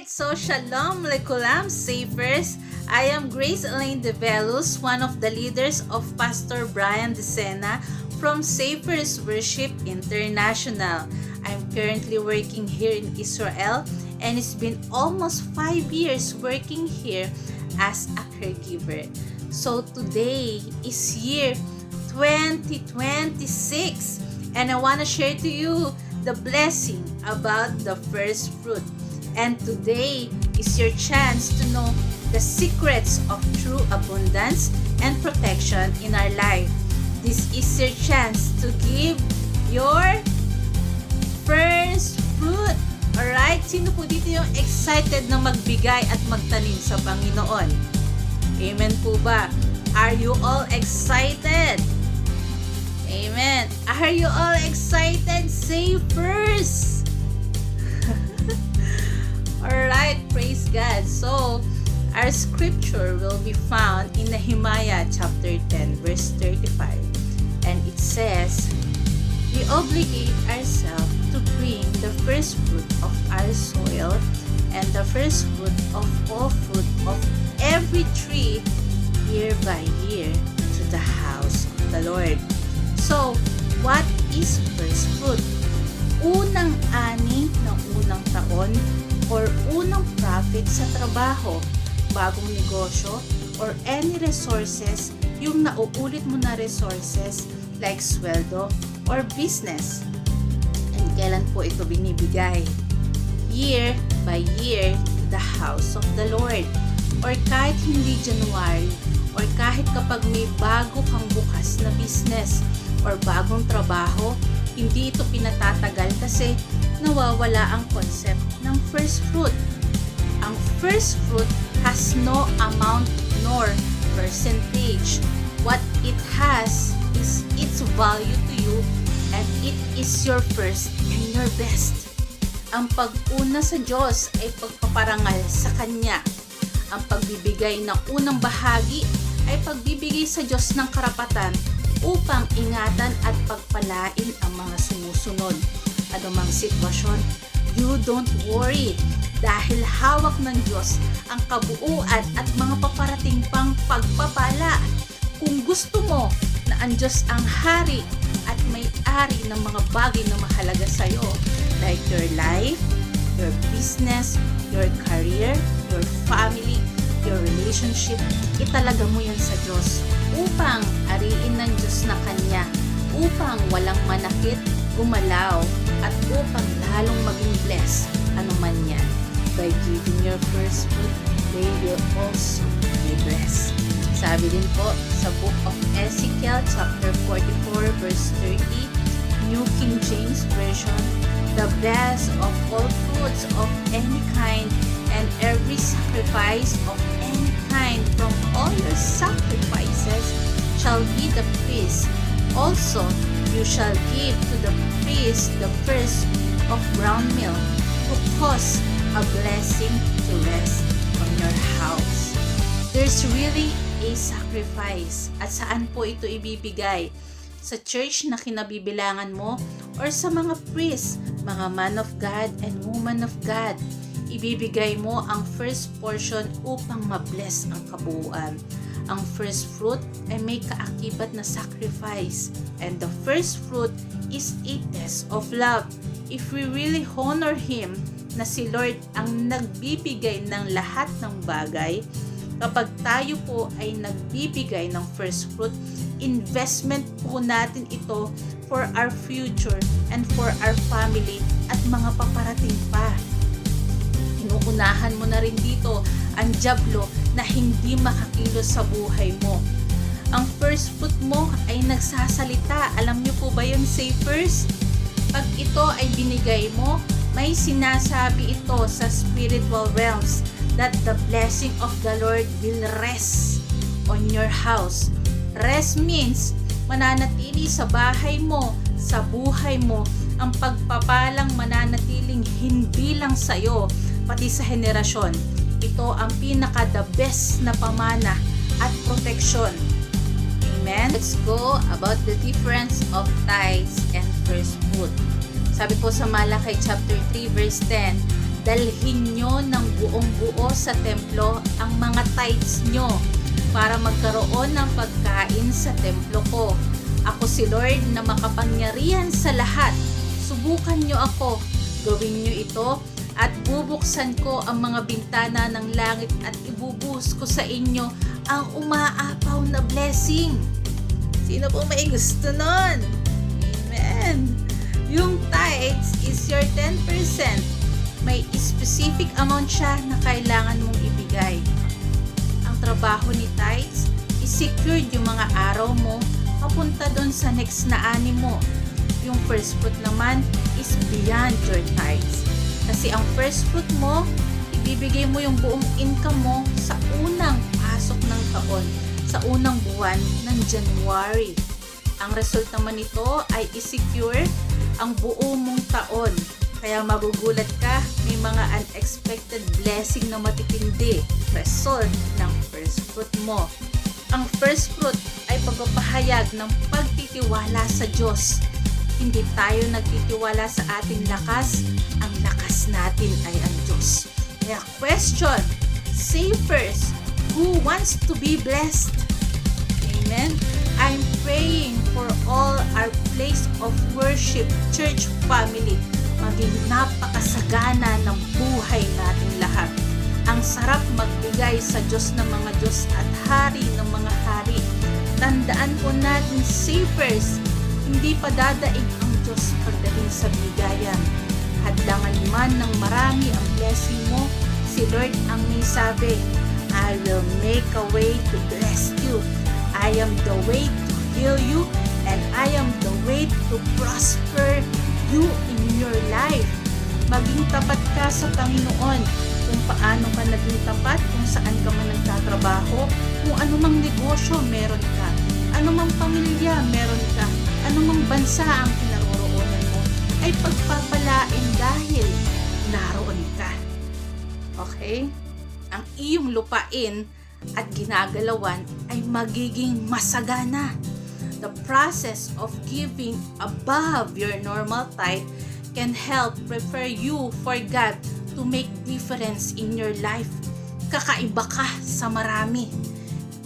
So Shalom Alaikum, Savers. I am Grace Elaine De Velus, one of the leaders of Pastor Brian De Sena from Savers Worship International. I'm currently working here in Israel, and it's been almost 5 years working here as a caregiver. So today is year 2026, and I want to share to you the blessing about the first fruit. And today is your chance to know the secrets of true abundance and protection in our life. This is your chance to give your first fruit. Alright? Sino po dito yung excited na magbigay at magtanim sa Panginoon? Amen po ba? Are you all excited? Amen. Are you all excited? Say first. Alright, praise God. So, our scripture will be found in Nehemiah chapter 10, verse 35. And it says, we obligate ourselves to bring the first fruit of our soil and the first fruit of all fruit of every tree year by year to the house of the Lord. So, what is first fruit? Unang ani ng unang taon or unang profit sa trabaho, bagong negosyo, or any resources, yung nauulit mo na resources like sweldo or business. And kailan po ito binibigay? Year by year to the house of the Lord. Or kahit hindi January, or kahit kapag may bago kang bukas na business or bagong trabaho, hindi ito pinatatagal kasi nawawala ang concept ng first fruit. Ang first fruit has no amount nor percentage. What it has is its value to you, and it is your first and your best. Ang pag-una sa Diyos ay pagpaparangal sa Kanya. Ang pagbibigay ng unang bahagi ay pagbibigay sa Diyos ng karapatan upang ingatan at pagpalain ang mga sumusunod. Anumang sitwasyon, you don't worry dahil hawak ng Diyos ang kabuuan at mga paparating pang pagpapala. Kung gusto mo na ang Diyos ang hari at may-ari ng mga bagay na mahalaga sa iyo, like your life, your business, your career, your family, your relationship, italaga mo yan sa Diyos upang ariin ng Diyos na Kanya, upang walang manakit, gumalaw, at upang lalong maging blessed anuman yan. By giving your first fruit, they will also be blessed. Sabi din po sa book of Ezekiel chapter 44 verse 30, New King James Version, the best of all fruits of any kind and every sacrifice of any kind from all your sacrifices shall be the priest. Also, you shall give to the priest the first of brown milk to cause a blessing to rest on your house. There's really a sacrifice. At saan po ito ibibigay? Sa church na kinabibilangan mo or sa mga priest, mga man of God and woman of God? Ibibigay mo ang first portion upang ma-bless ang kabuuan. Ang first fruit ay may kaakibat na sacrifice. And the first fruit is a test of love. If we really honor Him, na si Lord ang nagbibigay ng lahat ng bagay, kapag tayo po ay nagbibigay ng first fruit, investment po natin ito for our future and for our family at mga paparating pa. Inuunahan mo na rin dito ang dyablo na hindi makakilos sa buhay mo. Ang first fruit mo ay nagsasalita. Alam niyo po ba yung say first? Pag ito ay binigay mo, may sinasabi ito sa spiritual realms that the blessing of the Lord will rest on your house. Rest means mananatili sa bahay mo, sa buhay mo, ang pagpapalang mananatiling hindi lang sa'yo, pati sa henerasyon. Ito ang pinaka-the best na pamana at proteksyon. Amen? Let's go about the difference of tithes and first fruit. Sabi po sa Malakay chapter 3 verse 10, dalhin nyo ng buong buo sa templo ang mga tithes nyo para magkaroon ng pagkain sa templo ko. Ako si Lord na makapangyarihan sa lahat. Subukan nyo ako. Gawin nyo ito at bubuksan ko ang mga bintana ng langit at ibubuhos ko sa inyo ang umaapaw na blessing. Sino po may gusto nun? Amen. Yung tithes is your 10%. May specific amount siya na kailangan mong ibigay. Ang trabaho ni tithes is secured yung mga araw mo papunta doon sa next na ani mo. Yung first fruit naman is beyond your tithes. Kasi ang first fruit mo, ibibigay mo yung buong income mo sa unang pasok ng taon, sa unang buwan ng January. Ang result naman nito ay isecure ang buo mong taon. Kaya magugulat ka, may mga unexpected blessing na matitindi result ng first fruit mo. Ang first fruit ay pagpapahayag ng pagtitiwala sa Diyos. Hindi tayo nagtitiwala sa ating lakas, ang lakas natin ay ang Diyos. Kaya question, say first, who wants to be blessed? Amen? I'm praying for all our place of worship, church family, maging napakasagana ng buhay nating lahat. Ang sarap magbigay sa Diyos ng mga Diyos at Hari ng mga Hari. Tandaan po natin, say first, hindi pa dadaig ang Diyos pagdating sa bigayan. Hadlangan man ng marami ang blessing mo, si Lord ang may sabi, I will make a way to bless you. I am the way to heal you, and I am the way to prosper you in your life. Maging tapat ka sa Panginoon kung paano ka naging tapat, kung saan ka man nagtatrabaho, kung anumang negosyo meron ka, anumang pamilya meron ka, anumang bansa ang kinaroroonan mo, ay pagpapalain dahil naroon ka. Okay? Ang iyong lupain at ginagalawan ay magiging masagana. The process of giving above your normal tithe can help prepare you for God to make difference in your life. Kakaiba ka sa marami.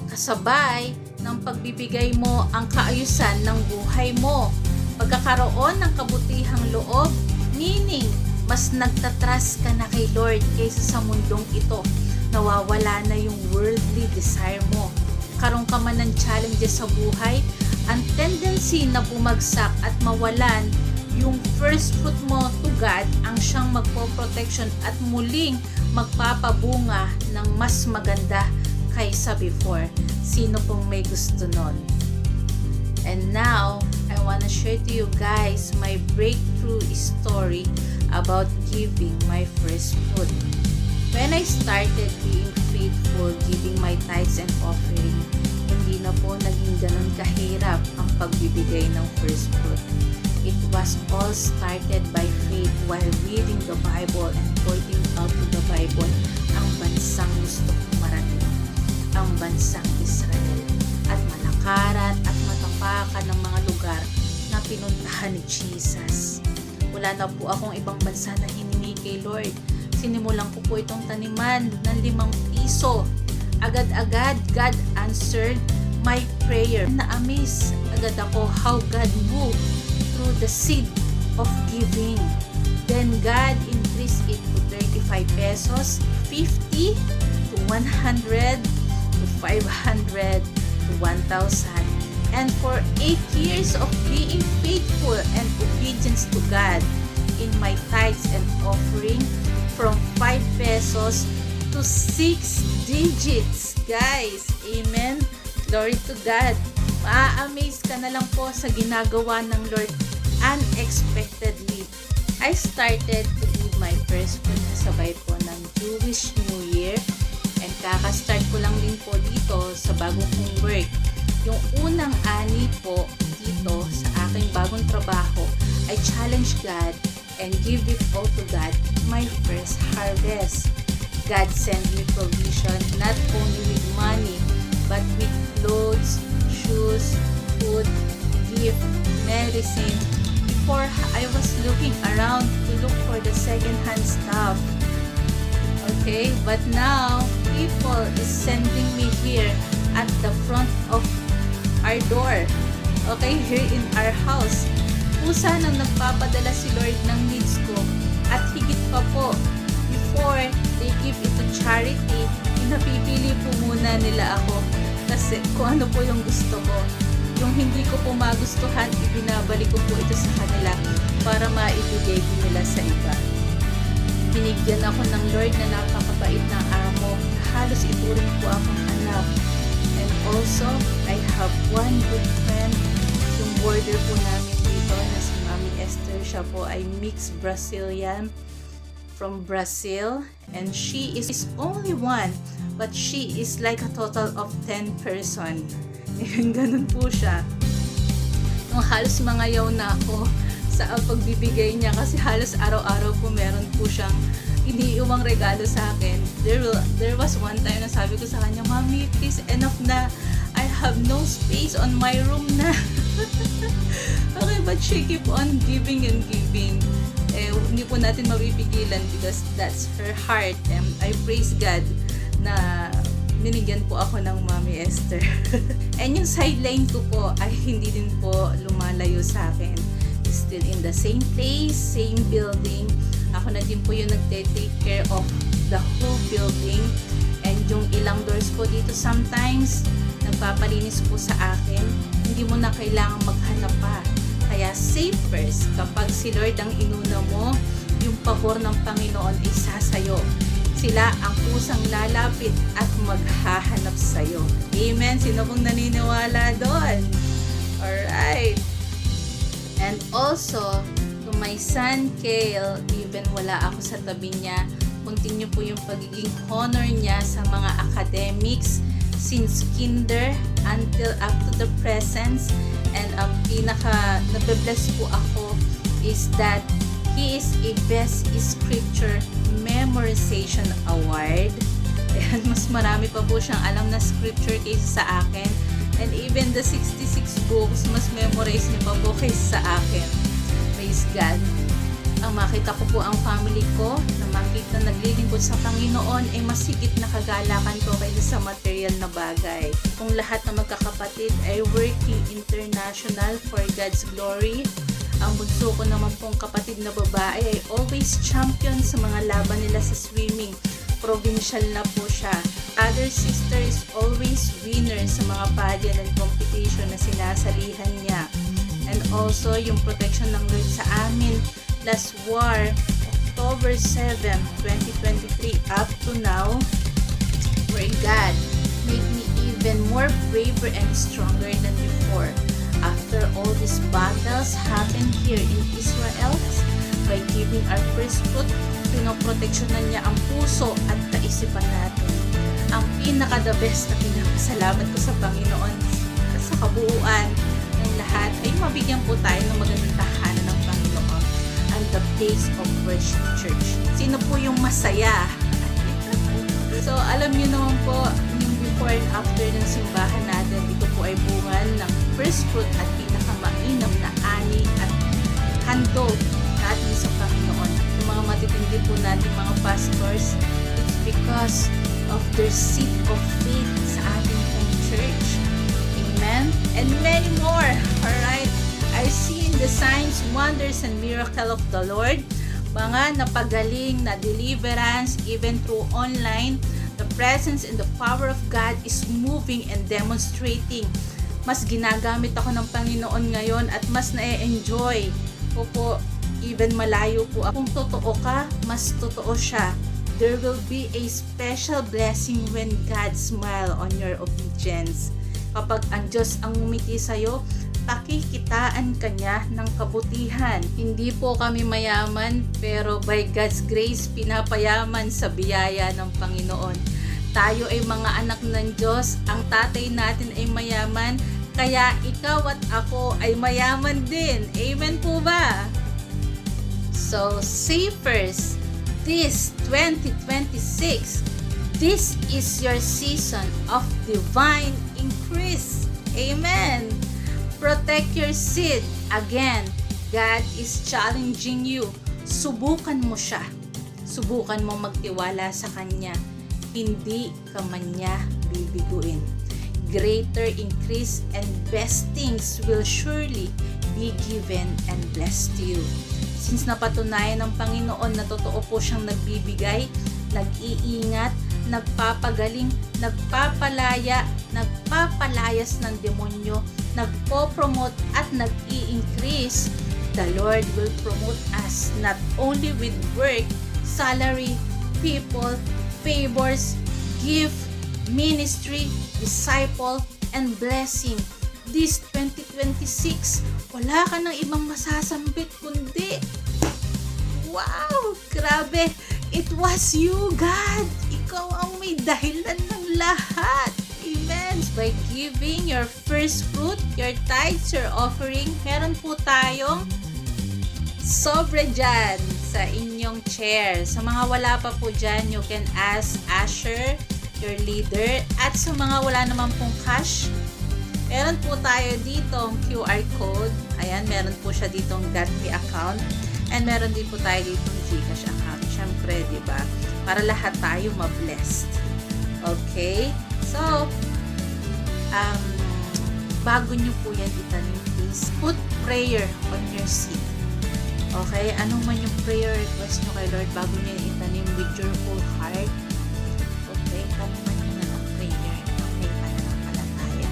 Kasabay ng pagbibigay mo ang kaayusan ng buhay mo. Pagkakaroon ng kabutihang loob, meaning mas nagtatrust ka na kay Lord kaysa sa mundong ito. Nawawala na yung worldly desire mo. Karoon ka man ng challenges sa buhay, ang tendency na bumagsak at mawalan yung first fruit mo to God ang siyang magpo-protection at muling magpapabunga ng mas maganda kaysa before. Sino pong may gusto nun? And now, I wanna share to you guys my breakthrough story about giving my first fruit. When I started being faithful, giving my tithes and offering, hindi na po naging ganun kahirap ang pagbibigay ng first fruit. It was all started by faith while reading the Bible and pointing out to the Bible ang bansang gusto kong marating, ang bansang Israel, at malakaran at matapakan ng mga lugar na pinuntahan ni Jesus. Wala na po akong ibang bansa na hiningi kay Lord. Sinimulan ko po itong taniman ng 5 piso. Agad-agad, God answered my prayer. Na-amaze agad ako how God moved through the seed of giving. Then God increased it to 35 pesos, 50 to 100 to 500 to 1,000. And for 8 years of being faithful and obedience to God in my tithes and offering, from 5 pesos to 6 digits, guys. Amen. Glory to God. Ma-amaze ka na lang po sa ginagawa ng Lord unexpectedly. I started to give my first fruit kasabay po ng Jewish New Year, and kakastart ko lang din po dito sa bagong kong work. Yung unang ani po dito sa aking bagong trabaho, I challenge God and give it all to God, my first harvest. God sent me provision not only with money, but with clothes, shoes, food, gift, medicine. Before, I was looking around to look for the second-hand stuff. Okay, but now people is sending me here at the front of our door. Okay, here in our house. Pusa nang nagpapadala si Lord ng needs ko. At higit pa po, before they give it to charity, pinapipili po muna nila ako. Kasi kung ano po yung gusto ko. Yung hindi ko po magustuhan, ibinabalik ko po ito sa kanila para maibigay din nila sa iba. Binigyan ako ng Lord na napakabait ng amo. Halos ituring po akong anak. And also, I have one good friend. Yung border po namin dito na si Mami Esther. Siya po ay mixed Brazilian from Brazil. And she is only one, but she is like a total of 10 person. Ganun po siya. Nung halos mangayaw na ako sa pagbibigay niya kasi halos araw-araw po meron po siyang iniiwang regalo sa akin. There was one time na sabi ko sa kanya, Mami, please enough na. I have no space on my room na. Okay, but she keep on giving and giving. Hindi po natin mapipigilan because that's her heart. And I praise God na binigyan po ako ng Mami Esther. And yung sideline ko po ay hindi din po lumalayo sa akin. Still in the same place, same building. Ako na din po yung nagte-take care of the whole building. And yung ilang doors po dito sometimes, nagpapalinis po sa akin. Hindi mo na kailangang maghanap pa. Kaya safe first, kapag si Lord ang inuna mo, yung pabor ng Panginoon ay sasayo. Sila ang kusang lalapit at maghahanap sa'yo. Amen? Sino pong naniniwala doon? Alright. And also, to my son, Kale, even wala ako sa tabi niya, continue po yung pagiging honor niya sa mga academics since kinder until up to the present. And ang pinaka nabe-bless po ako is that he is a Best Scripture Memorization Award. And mas marami pa po siyang alam na scripture kaysa sa akin. And even the 66 books, mas memorize niya pa po kaysa sa akin. Praise God. Ang makita ko po ang family ko, na makita naglilingkod sa Panginoon, ay mas higit na kagalakan ko kaysa sa material na bagay. Kung lahat ng magkakapatid ay working international for God's glory, ang bunso ko naman pong kapatid na babae ay always champion sa mga laban nila sa swimming. Provincial na po siya. Other sister is always winner sa mga pageant and competition na sinasalihan niya. And also, yung protection ng Lord sa amin. Last war, October 7, 2023 up to now, where God made me even more braver and stronger than before. After all these battles happened here in Israel, by giving our first fruit, pinoproteksyonan niya ang puso at kaisipan natin. Ang pinaka-the best na pinapasalamat ko sa Panginoon sa kabuuan ng lahat ay mabigyan po tayo ng magandang tahanan ng Panginoon and the place of worship church. Sino po yung masaya? So, alam niyo naman po, yung before and after ng simbahan natin, ito po ay bungan ng first fruit at pinakamainam na ani at handog natin sa Panginoon. Yung mga matitindi po natin mga pastors, it's because of their seat of faith sa ating home church. Amen? And many more. Alright? I've seen the signs, wonders, and miracle of the Lord. Mga napagaling na deliverance, even through online, the presence and the power of God is moving and demonstrating. Mas ginagamit ako ng Panginoon ngayon at mas na-enjoy ko po, even malayo po. Kung totoo ka, mas totoo siya. There will be a special blessing when God smile on your obedience. Kapag ang Diyos ang umiti sa'yo, pakikitaan ka niya ng kabutihan. Hindi po kami mayaman, pero by God's grace, pinapayaman sa biyaya ng Panginoon. Tayo ay mga anak ng Diyos, ang tatay natin ay mayaman, kaya ikaw at ako ay mayaman din. Amen po ba? So, say first, this 2026, this is your season of divine increase. Amen. Protect your seed. Again, God is challenging you. Subukan mo siya. Subukan mong magtiwala sa Kanya. Hindi ka man niya bibiguin. Greater increase and best things will surely be given and blessed to you. Since napatunayan ng Panginoon na totoo po siyang nagbibigay, nag-iingat, nagpapagaling, nagpapalaya, nagpapalayas ng demonyo, nagpo-promote at nag-i-increase, the Lord will promote us not only with work, salary, people, favors, gift, ministry, disciple, and blessing. This 2026, wala ka ng ibang masasambit kundi, wow! Grabe! It was you, God! Ikaw ang may dahilan ng lahat. Amen! By giving your first fruit, your tithes, your offering, meron po tayong sobra dyan sa inyong chair. Sa mga wala pa po dyan, you can ask Asher, your leader. At sa mga wala naman pong cash, meron po tayo ditong QR code. Ayan, meron po siya ditong GotMe account. And meron din po tayo ditong Gcash account. Siyempre, di ba? Para lahat tayo ma-blessed. Okay? So, bago nyo po yan itanim, please put prayer on your seat. Okay? Anong man yung prayer request nyo kay Lord bago nyo itanim with your whole heart. Okay? Taniman nyo na ng prayer. May pananampalataya.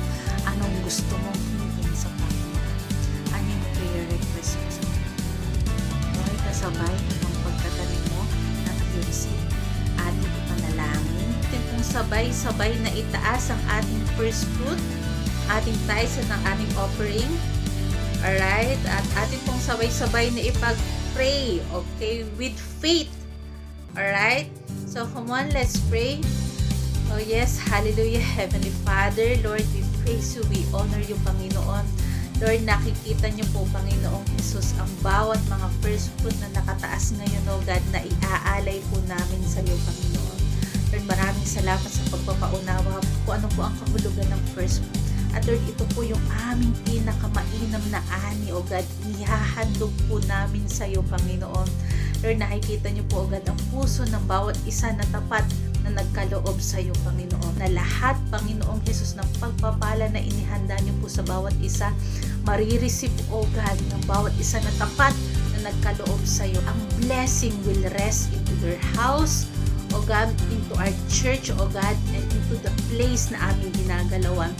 Anong gusto mong hingin sa Panginoon? Ano yung prayer request mo sa Panginoon? Okay? Kasabay ng pagkatanim mo ng iyong seat. Ating ipanalangin. Ating pong sabay-sabay na itaas ang ating first fruit, ating tithes at ang ating offering. Alright? At ating pong sabay-sabay na ipag-pray. Okay? With faith. Alright? So, come on, let's pray. Oh yes, hallelujah, Heavenly Father. Lord, we praise you, we honor you, Panginoon. Lord, nakikita niyo po, Panginoong Jesus, ang bawat mga first fruit na nakataas ngayon, oh God, na iaalay po namin sa iyo, Panginoon. Lord, maraming salamat sa pagpapaunawa po ano po ang kahulugan ng first fruit. At Lord, ito po yung aming pinakamainam na ani, O God. Ihahandog po namin sa iyo, Panginoon. Lord, nakikita niyo po, O God, ang puso ng bawat isa na tapat na nagkaloob sa iyo, Panginoon. Na lahat, Panginoong Jesus, ng pagpapala na inihanda niyo po sa bawat isa, marireceive, O God, ng bawat isa na tapat na nagkaloob sa iyo. Ang blessing will rest into their house, O God, into our church, O God, and into the place na aming ginagalawan.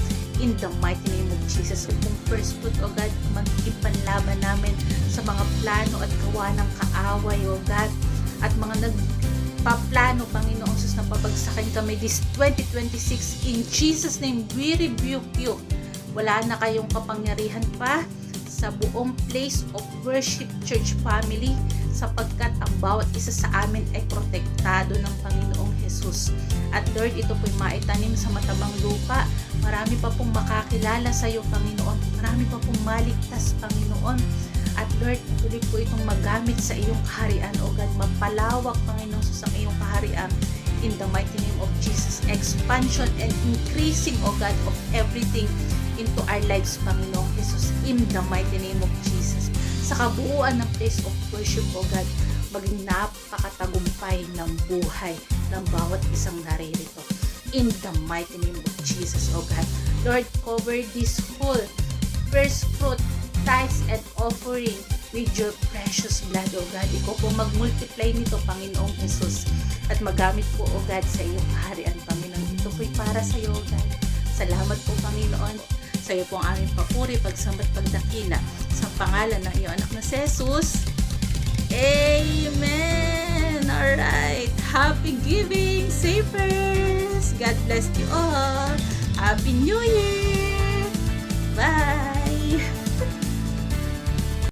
In the mighty name of Jesus, kung first fruit, O God, magiging panlaban namin sa mga plano at gawa ng kaaway, O God, at mga nagpaplano, Panginoong Jesus, na pabagsakin kami this 2026. In Jesus' name, we rebuke you. Wala na kayong kapangyarihan pa sa buong place of worship church family, sapagkat ang bawat isa sa amin ay protektado ng Panginoong Jesus. At Lord, ito po'y maitanim sa matabang lupa. Marami pa pong makakilala sa iyo, Panginoon. Marami pa pong maligtas, Panginoon. At Lord, tuloy po itong magamit sa iyong kaharian, O God. Mapalawak, Panginoon, sa iyong kaharian. In the mighty name of Jesus. Expansion and increasing, O God, of everything into our lives, Panginoong Jesus. In the mighty name of Jesus. Sa kabuuan ng place of worship, O God, maging napakatagumpay ng buhay ng bawat isang naririto. In the mighty name of Jesus, O God. Lord, cover this whole first fruit, tithes, and offering with your precious blood, O God. Ikaw po mag-multiply nito, Panginoong Jesus. At magamit po, O God, sa iyong kaharian, Panginoon. Ito po'y para sa iyo, O God. Salamat po, Panginoon. Sa iyo po ang aming papuri, pagsambat, pagdakila. Sa pangalan ng iyong anak na si Jesus. Amen! Alright. Happy giving, savers! God bless you all. Happy New Year!